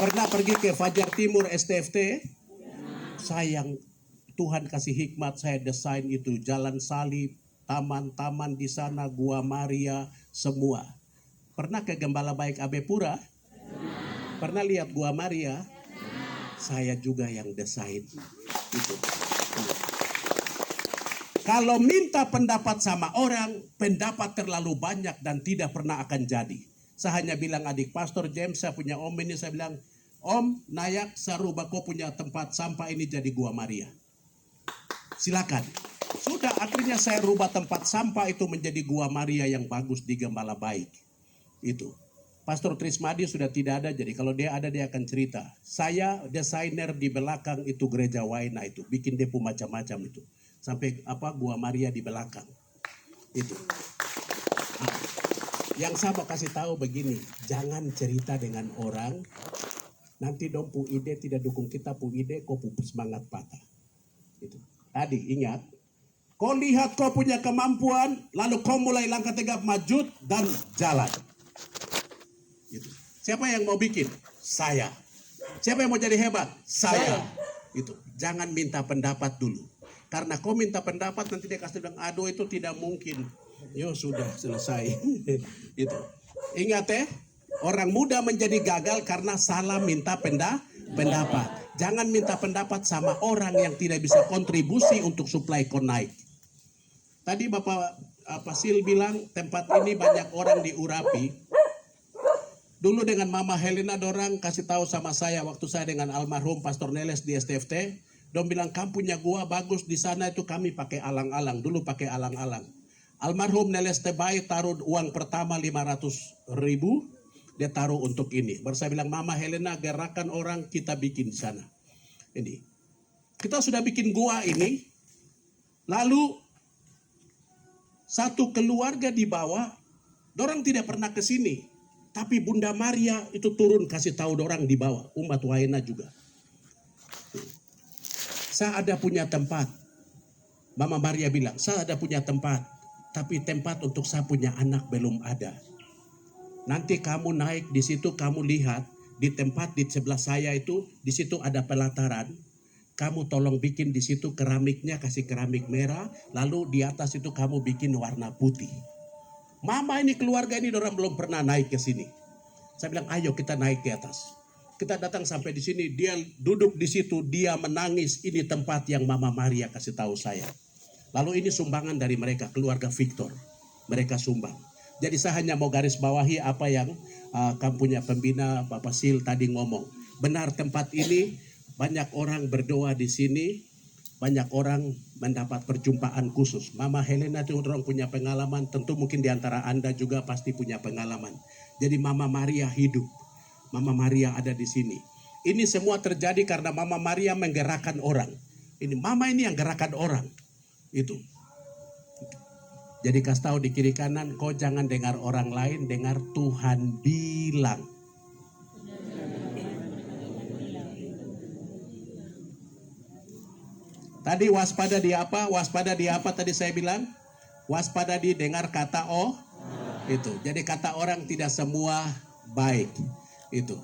Pernah pergi ke Fajar Timur STFT? Sayang, Tuhan kasih hikmat, saya desain itu. Jalan Salib, taman-taman di sana, Gua Maria, semua. Pernah ke Gembala Baik Abe Pura? Pernah lihat Gua Maria? Saya juga yang desain itu. Kalau minta pendapat sama orang, pendapat terlalu banyak dan tidak pernah akan jadi. Saya hanya bilang adik Pastor James, saya punya om ini, saya bilang, Om, Nayak, saya rubah kau punya tempat sampah ini jadi Gua Maria. Silakan. Sudah, akhirnya saya rubah tempat sampah itu menjadi Gua Maria yang bagus di Gembala Baik. Itu. Pastor Trismadi sudah tidak ada, jadi kalau dia ada dia akan cerita. Saya desainer di belakang itu gereja Waina itu, bikin depo macam-macam itu. Sampai Gua Maria di belakang. Itu. Nah, yang saya mau kasih tahu begini, jangan cerita dengan orang, nanti dong pu ide tidak dukung kita, pu ide kau pu semangat patah. Itu. Tadi ingat, kau lihat kau punya kemampuan, lalu kau mulai langkah tegap maju dan jalan. Itu. Siapa yang mau bikin? Saya. Siapa yang mau jadi hebat? Saya. Itu. Jangan minta pendapat dulu. Karena kau minta pendapat nanti dia kasih bilang, aduh itu tidak mungkin. Yo sudah selesai. Itu. Ingat orang muda menjadi gagal karena salah minta pendapat. Jangan minta pendapat sama orang yang tidak bisa kontribusi untuk supply kau naik. Tadi Bapak Sil bilang tempat ini banyak orang diurapi. Dulu dengan Mama Helena dorang kasih tahu sama saya waktu saya dengan almarhum Pastor Neles di STFT. Dong bilang kamu punya gua bagus di sana itu kami pakai alang-alang. Dulu pakai alang-alang. Almarhum Neles Tebai taruh uang pertama 500.000. Dia taruh untuk ini. Baru saya bilang, Mama Helena gerakan orang kita bikin di sana. Ini. Kita sudah bikin gua ini. Lalu satu keluarga di bawah, dorang tidak pernah ke sini. Tapi Bunda Maria itu turun kasih tahu dorang di bawah. Umat Waina juga. Saya ada punya tempat. Mama Maria bilang, saya ada punya tempat. Tapi tempat untuk saya punya anak belum ada. Nanti kamu naik di situ, kamu lihat di tempat di sebelah saya itu, di situ ada pelataran. Kamu tolong bikin di situ keramiknya, kasih keramik merah, lalu di atas itu kamu bikin warna putih. Mama ini keluarga ini orang belum pernah naik ke sini. Saya bilang, ayo kita naik ke atas. Kita datang sampai di sini, dia duduk di situ, dia menangis. Ini tempat yang Mama Maria kasih tahu saya. Lalu ini sumbangan dari mereka, keluarga Victor. Mereka sumbang. Jadi saya hanya mau garis bawahi apa yang kamu punya pembina Bapak Sil tadi ngomong. Benar tempat ini banyak orang berdoa di sini. Banyak orang mendapat perjumpaan khusus. Mama Helena itu orang punya pengalaman. Tentu mungkin di antara Anda juga pasti punya pengalaman. Jadi Mama Maria hidup. Mama Maria ada di sini. Ini semua terjadi karena Mama Maria menggerakkan orang. Ini Mama ini yang gerakkan orang. Itu. Jadi kasih tahu di kiri kanan, kau jangan dengar orang lain, dengar Tuhan bilang. Tadi waspada di apa? Waspada di apa tadi saya bilang? Waspada di dengar kata oh. Itu. Jadi kata orang tidak semua baik. Itu.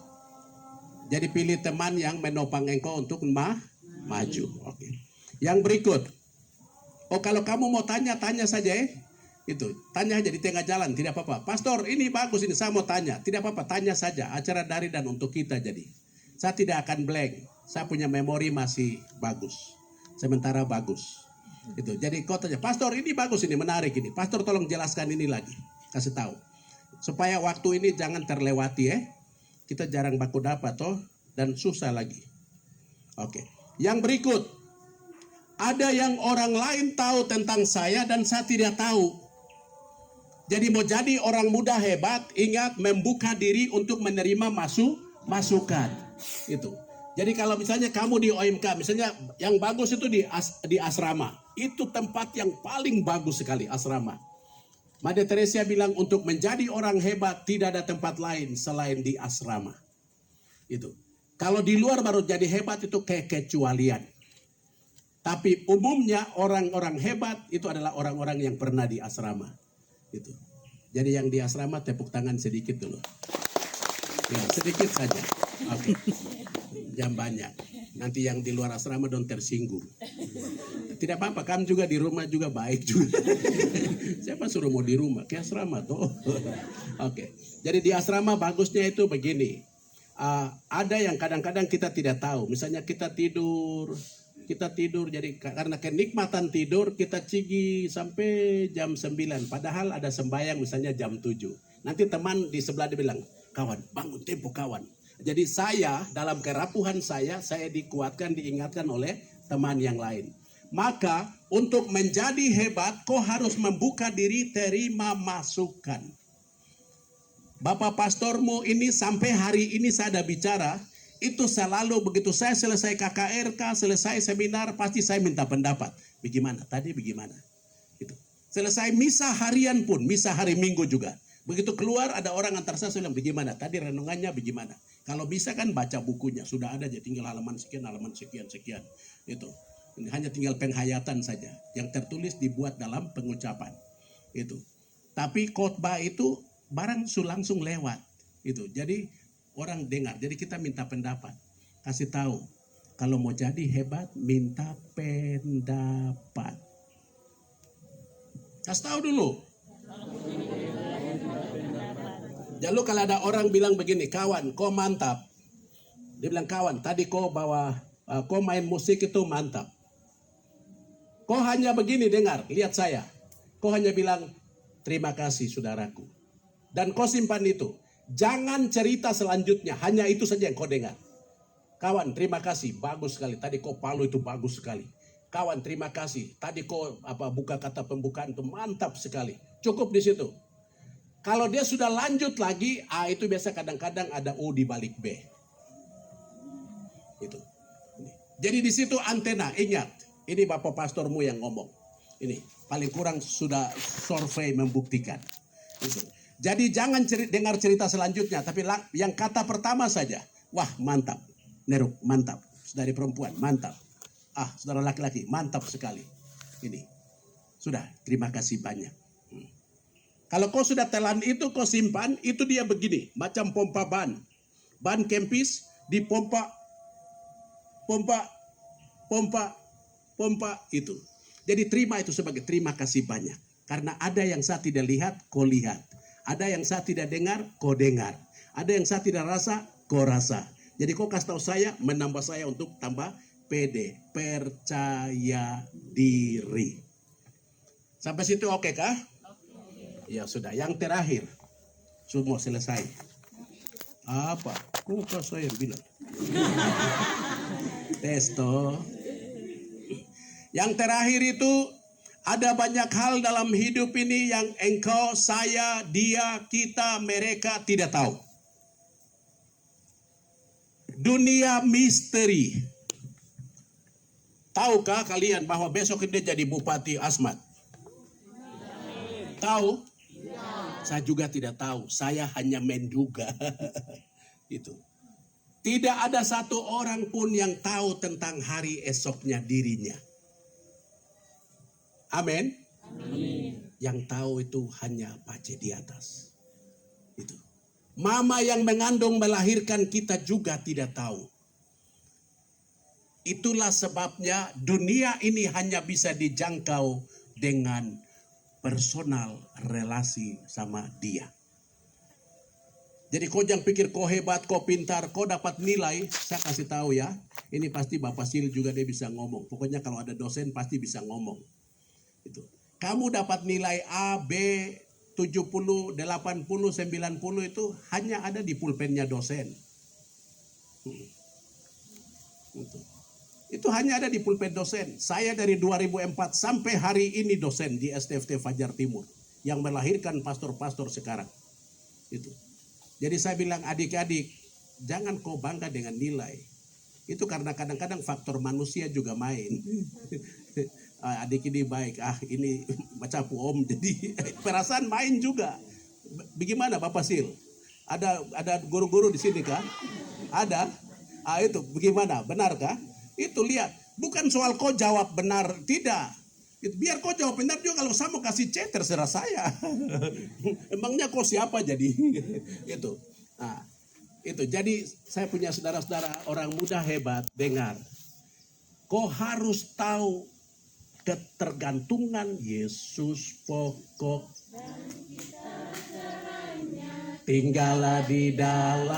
Jadi pilih teman yang menopang engkau untuk maju. Oke. Yang berikut. Oh kalau kamu mau tanya saja Itu. Tanya aja di tengah jalan, tidak apa-apa. Pastor ini bagus ini, saya mau tanya. Tidak apa-apa, tanya saja. Acara dari dan untuk kita jadi. Saya tidak akan blank. Saya punya memori masih bagus. Sementara bagus. Itu. Jadi kau tanya, Pastor ini bagus ini, menarik ini. Pastor tolong jelaskan ini lagi. Kasih tahu. Supaya waktu ini jangan terlewati Kita jarang baku dapat dan susah lagi. Oke. Yang berikut. Ada yang orang lain tahu tentang saya dan saya tidak tahu. Jadi mau jadi orang muda hebat, ingat membuka diri untuk menerima masukan. Itu. Jadi kalau misalnya kamu di OMK, misalnya yang bagus itu di asrama. Itu tempat yang paling bagus sekali, asrama. Mother Teresa bilang untuk menjadi orang hebat tidak ada tempat lain selain di asrama. Itu. Kalau di luar baru jadi hebat itu kekecualian. Tapi umumnya orang-orang hebat itu adalah orang-orang yang pernah di asrama. Itu. Jadi yang di asrama tepuk tangan sedikit dulu. Ya, sedikit saja. Oke. Jam banyak. Nanti yang di luar asrama don't tersinggung. Tidak apa-apa, kamu juga di rumah juga baik juga. Siapa suruh mau di rumah? Ke asrama tuh. Oke. Jadi di asrama bagusnya itu begini. Ada yang kadang-kadang kita tidak tahu. Misalnya kita tidur. Jadi karena kenikmatan tidur kita cigi sampai jam 9. Padahal ada sembahyang misalnya jam 7. Nanti teman di sebelah dia bilang, kawan bangun tempo kawan. Jadi saya dalam kerapuhan saya dikuatkan, diingatkan oleh teman yang lain. Maka untuk menjadi hebat kau harus membuka diri, terima masukan. Bapak pastormu ini sampai hari ini saya ada bicara, itu selalu begitu saya selesai KKRK, selesai seminar, pasti saya minta pendapat. Bagaimana? Tadi bagaimana? Itu. Selesai misa harian pun, misa hari Minggu juga. Begitu keluar ada orang antar saya bilang, bagaimana? Tadi renungannya bagaimana? Kalau bisa kan baca bukunya, sudah ada aja, tinggal halaman sekian. Itu. Hanya tinggal penghayatan saja. Yang tertulis dibuat dalam pengucapan. Itu. Tapi khotbah itu barang langsung lewat. Itu. Jadi orang dengar. Jadi kita minta pendapat. Kasih tahu. Kalau mau jadi hebat, minta pendapat. Kasih tahu dulu. Lalu kalau ada orang bilang begini, kawan, kau mantap. Dia bilang, kawan, tadi kau main musik itu mantap. Kau hanya begini dengar, lihat saya. Kau hanya bilang, terima kasih saudaraku. Dan kau simpan itu. Jangan cerita selanjutnya, hanya itu saja yang kau dengar. Kawan, terima kasih, bagus sekali. Tadi kau palu itu bagus sekali. Kawan, terima kasih. Tadi kau buka kata pembukaan itu mantap sekali. Cukup di situ. Kalau dia sudah lanjut lagi, itu biasa kadang-kadang ada U di balik B. Itu. Jadi di situ antena, ingat. Ini Bapak Pastormu yang ngomong. Ini paling kurang sudah survei membuktikan. Itu. Jadi jangan dengar cerita selanjutnya, tapi yang kata pertama saja. Wah, mantap. Neruk, mantap. Saudari perempuan, mantap. Saudara laki-laki, mantap sekali. Ini. Sudah, terima kasih banyak. Kalau kau sudah telan itu, kau simpan, itu dia begini. Macam pompa ban. Ban kempis, dipompa. Pompa itu. Jadi terima itu sebagai terima kasih banyak. Karena ada yang saya tidak lihat, kau lihat. Ada yang saya tidak dengar, kau dengar. Ada yang saya tidak rasa, kau rasa. Jadi kau kasih tahu saya, menambah saya untuk tambah pede. Percaya diri. Sampai situ oke kah? Ya sudah. Yang terakhir. Semua selesai. Apa? Kok saya bilang? Testo. Yang terakhir itu ada banyak hal dalam hidup ini yang engkau, saya, dia, kita, mereka tidak tahu. Dunia misteri. Tahukah kalian bahwa besok dia jadi Bupati Asmat? Tahu? Saya juga tidak tahu. Saya hanya menduga. Itu. Tidak ada satu orang pun yang tahu tentang hari esoknya dirinya. Amin. Yang tahu itu hanya Pace di atas. Itu. Mama yang mengandung melahirkan kita juga tidak tahu. Itulah sebabnya dunia ini hanya bisa dijangkau dengan personal relasi sama dia. Jadi kau jangan pikir kau hebat, kau pintar, kau dapat nilai. Saya kasih tahu ya. Ini pasti Bapak Sil juga dia bisa ngomong. Pokoknya kalau ada dosen pasti bisa ngomong. Itu. Kamu dapat nilai A, B, 70, 80, 90 itu hanya ada di pulpennya dosen. Itu hanya ada di pulpen dosen. Saya dari 2004 sampai hari ini dosen di STFT Fajar Timur. Yang melahirkan pastor-pastor sekarang. Itu. Jadi saya bilang adik-adik, jangan kau bangga dengan nilai. Itu karena kadang-kadang faktor manusia juga main. Adik ini baik, ini macam om, jadi perasaan main juga. Bagaimana Bapak Sil? Ada guru-guru di sini kah? Ada? Itu bagaimana? Benar kah? Itu lihat, bukan soal kau jawab benar, tidak. Biar kau jawab benar juga, kalau saya mau kasih C terserah saya. Emangnya kau siapa jadi? Itu. Nah, Itu. Jadi saya punya saudara-saudara orang muda hebat, dengar. Kau harus tahu ketergantungan Yesus pokok. Tinggallah di dalam